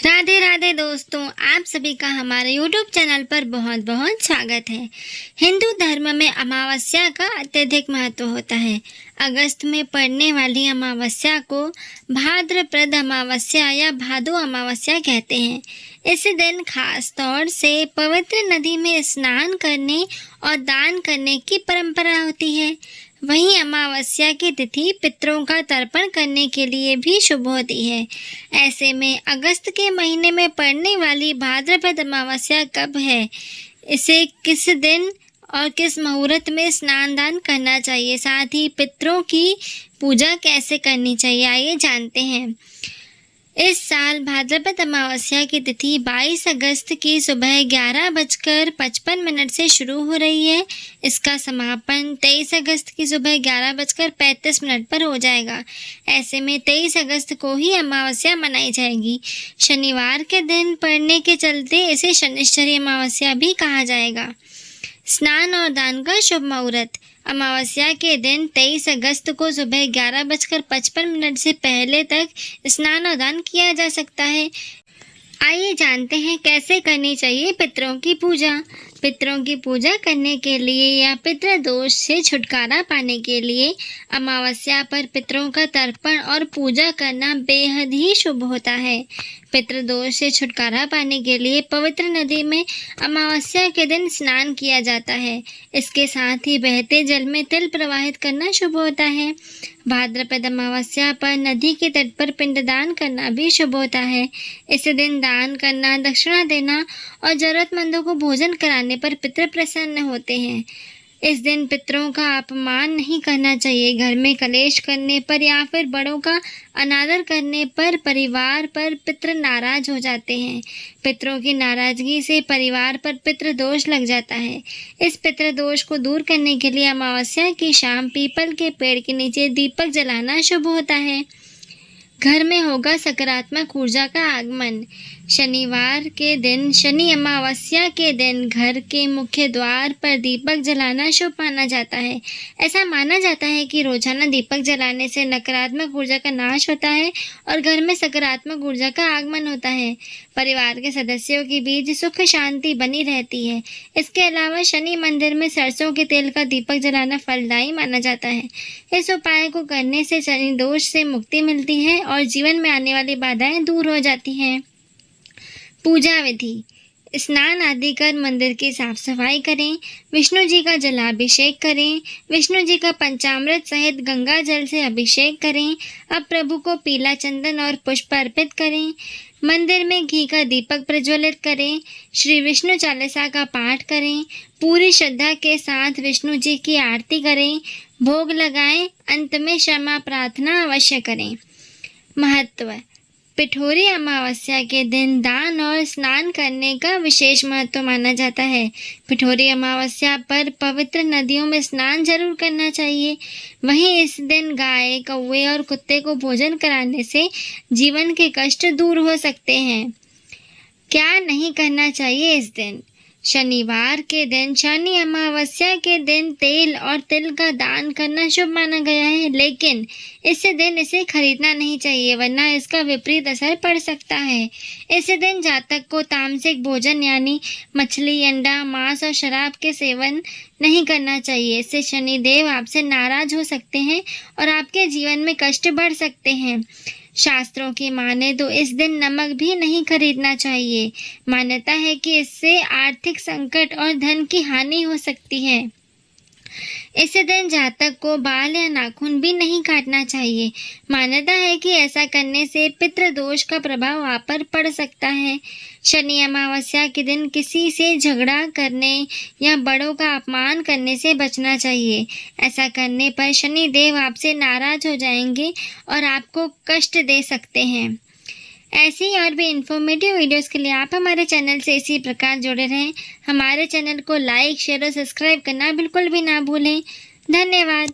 राधे राधे दोस्तों, आप सभी का हमारे YouTube चैनल पर बहुत बहुत स्वागत है। हिंदू धर्म में अमावस्या का अत्यधिक महत्व होता है। अगस्त में पड़ने वाली अमावस्या को भाद्रपद अमावस्या या भादो अमावस्या कहते हैं। इस दिन खास तौर से पवित्र नदी में स्नान करने और दान करने की परंपरा होती है। वहीं अमावस्या की तिथि पितरों का तर्पण करने के लिए भी शुभ होती है। ऐसे में अगस्त के महीने में पड़ने वाली भाद्रपद अमावस्या कब है, इसे किस दिन और किस मुहूर्त में स्नान दान करना चाहिए, साथ ही पितरों की पूजा कैसे करनी चाहिए, आइए जानते हैं। इस साल भाद्रपद अमावस्या की तिथि 22 अगस्त की सुबह 11:55 से शुरू हो रही है। इसका समापन 23 अगस्त की सुबह 11:35 पर हो जाएगा। ऐसे में 23 अगस्त को ही अमावस्या मनाई जाएगी। शनिवार के दिन पड़ने के चलते इसे शनिश्चरी अमावस्या भी कहा जाएगा। स्नान और दान का शुभ मुहूर्त। अमावस्या के दिन 23 अगस्त को सुबह 11:55 से पहले तक स्नान और दान किया जा सकता है। आइए जानते हैं कैसे करनी चाहिए पितरों की पूजा। पितरों की पूजा करने के लिए या पितृ दोष से छुटकारा पाने के लिए अमावस्या पर पितरों का तर्पण और पूजा करना बेहद ही शुभ होता है। पितृदोष से छुटकारा पाने के लिए पवित्र नदी में अमावस्या के दिन स्नान किया जाता है। इसके साथ ही बहते जल में तिल प्रवाहित करना शुभ होता है। भाद्रपद अमावस्या पर नदी के तट पर पिंडदान करना भी शुभ होता है। इस दिन दान करना, दक्षिणा देना और जरूरतमंदों को भोजन कराने पर पितृ प्रसन्न होते हैं। इस दिन पितरों का अपमान नहीं करना चाहिए। घर में कलेश करने पर या फिर बड़ों का अनादर करने पर परिवार पर पितृ नाराज हो जाते हैं। पितरों की नाराजगी से परिवार पर पितृ दोष लग जाता है। इस पितृ दोष को दूर करने के लिए अमावस्या की शाम पीपल के पेड़ के नीचे दीपक जलाना शुभ होता है। घर में होगा सकारात्मक ऊर्जा का आगमन। शनिवार के दिन शनि अमावस्या के दिन घर के मुख्य द्वार पर दीपक जलाना शुभ माना जाता है। ऐसा माना जाता है कि रोजाना दीपक जलाने से नकारात्मक ऊर्जा का नाश होता है और घर में सकारात्मक ऊर्जा का आगमन होता है। परिवार के सदस्यों के बीच सुख शांति बनी रहती है। इसके अलावा शनि मंदिर में सरसों के तेल का दीपक जलाना फलदायी माना जाता है। इस उपाय को करने से शनि दोष से मुक्ति मिलती है और जीवन में आने वाली बाधाएं दूर हो जाती हैं। पूजा विधि। स्नान आदि कर मंदिर की साफ सफाई करें। विष्णु जी का जलाभिषेक करें। विष्णु जी का पंचामृत सहित गंगा जल से अभिषेक करें। अब प्रभु को पीला चंदन और पुष्प अर्पित करें। मंदिर में घी का दीपक प्रज्वलित करें। श्री विष्णु चालीसा का पाठ करें। पूरी श्रद्धा के साथ विष्णु जी की आरती करें। भोग लगाएं। अंत में क्षमा प्रार्थना अवश्य करें। महत्व। पिठोरी अमावस्या के दिन दान और स्नान करने का विशेष महत्व माना जाता है। पिठोरी अमावस्या पर पवित्र नदियों में स्नान जरूर करना चाहिए। वहीं इस दिन गाय, कौवे और कुत्ते को भोजन कराने से जीवन के कष्ट दूर हो सकते हैं। क्या नहीं करना चाहिए इस दिन? शनिवार के दिन शनि अमावस्या के दिन तेल और तिल का दान करना शुभ माना गया है, लेकिन इस दिन इसे खरीदना नहीं चाहिए वरना इसका विपरीत असर पड़ सकता है। इस दिन जातक को तामसिक भोजन यानी मछली, अंडा, मांस और शराब के सेवन नहीं करना चाहिए। इससे शनिदेव आपसे नाराज हो सकते हैं और आपके जीवन में कष्ट बढ़ सकते हैं। शास्त्रों की माने तो इस दिन नमक भी नहीं खरीदना चाहिए। मान्यता है कि इससे आर्थिक संकट और धन की हानि हो सकती है। इस दिन जातक को बाल या नाखून भी नहीं काटना चाहिए। मान्यता है कि ऐसा करने से पितृ दोष का प्रभाव आप पर पड़ सकता है। शनि अमावस्या के दिन किसी से झगड़ा करने या बड़ों का अपमान करने से बचना चाहिए। ऐसा करने पर शनि देव आपसे नाराज हो जाएंगे और आपको कष्ट दे सकते हैं। ऐसी और भी इन्फॉर्मेटिव वीडियोस के लिए आप हमारे चैनल से इसी प्रकार जुड़े रहें। हमारे चैनल को लाइक, शेयर और सब्सक्राइब करना बिल्कुल भी ना भूलें। धन्यवाद।